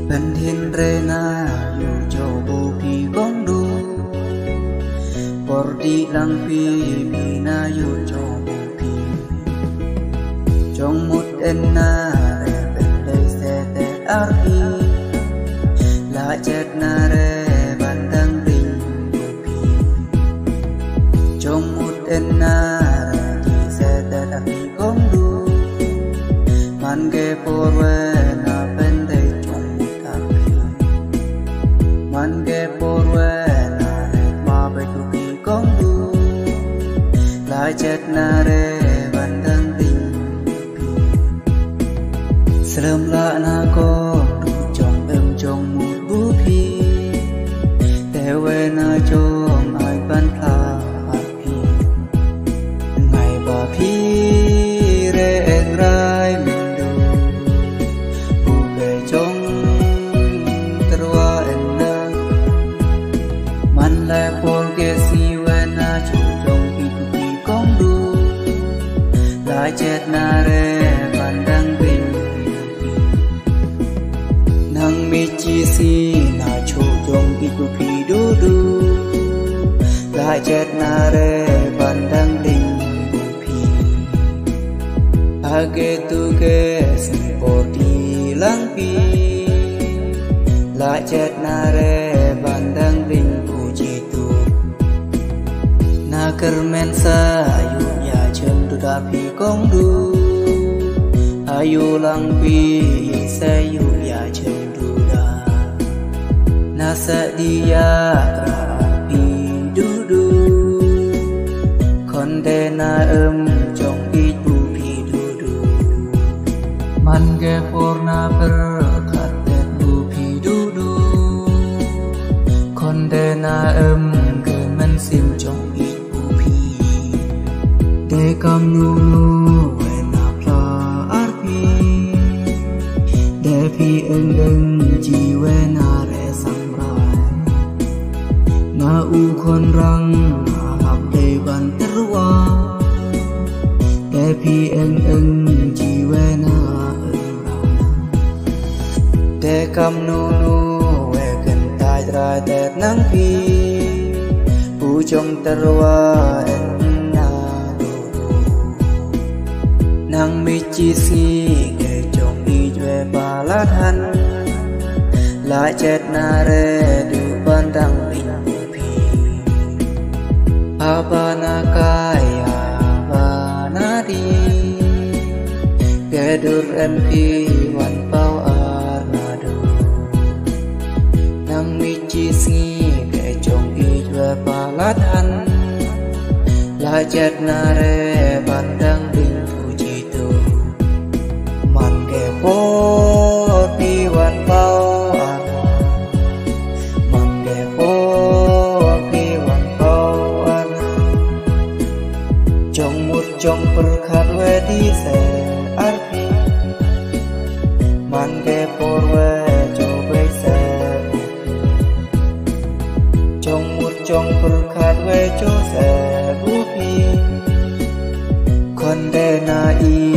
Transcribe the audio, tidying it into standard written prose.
เป็นเห็นเรนาอยู่โจบูพีกองดูปอร์ดีลังพีพีนาอยู่โจบูพีจงมุดเอ็นนาเรเป็นเลยเสเตอาร์พีลาเจ็ดนาเรบันดังริงบูพีจงมุดเอ็นนาเรดีเสเตอาร์พีกองดูมันเกปอร์เวนาเป็นเดมันเก็บปวดเวนาเรมาไปทุกทีกองดูลายเจ็ดนาเรบันดังติงพีสลมละนากองดูจงจงมุดบูพีแต่เวนาจงไอปันพลาพีไงบ่พีเรงไรมินดูบูเกจงมันแลโพลเกสีเวนาชุจงปีทุปีกองดูลายเจ็ดนาเรบันดังบินปีนังมิจิสีนาชุจงปีทุปีดูดูลายเจ็ดนาเรบันดังบินปีอาเกตุเกสิปอดีลังปีลายเจ็ดนาเรบันดังบินKermen sayu ya cendu tapi kong du ayu lang pi sayu ya cendu da nasa dia rapi dudu konde na jong itu pi dudu man ge porna berkat du pi dudu konde na ke men sim jong Dekam nulu wena pla arpi Depi engeng ji wena re samrai Na u kon rang hap devan terwa Depi engeng ji wena engrang Dekam nulu weken tai trai tet nang pi Pu jong terwa Nang michi si ke jong i jwe balatan La jet na re du bandang bin pi Abana kaya abana di Gedur empi wan pau arnado Nang michi si ke jong i jwe balatan La jet na re bandang bin Pot piwan pau ana Mangge pot piwan pau ana Jong mut jong perkat we di se arpi Mangge por we jo be se Jong mut jong perkat we jo se bupi Konde na i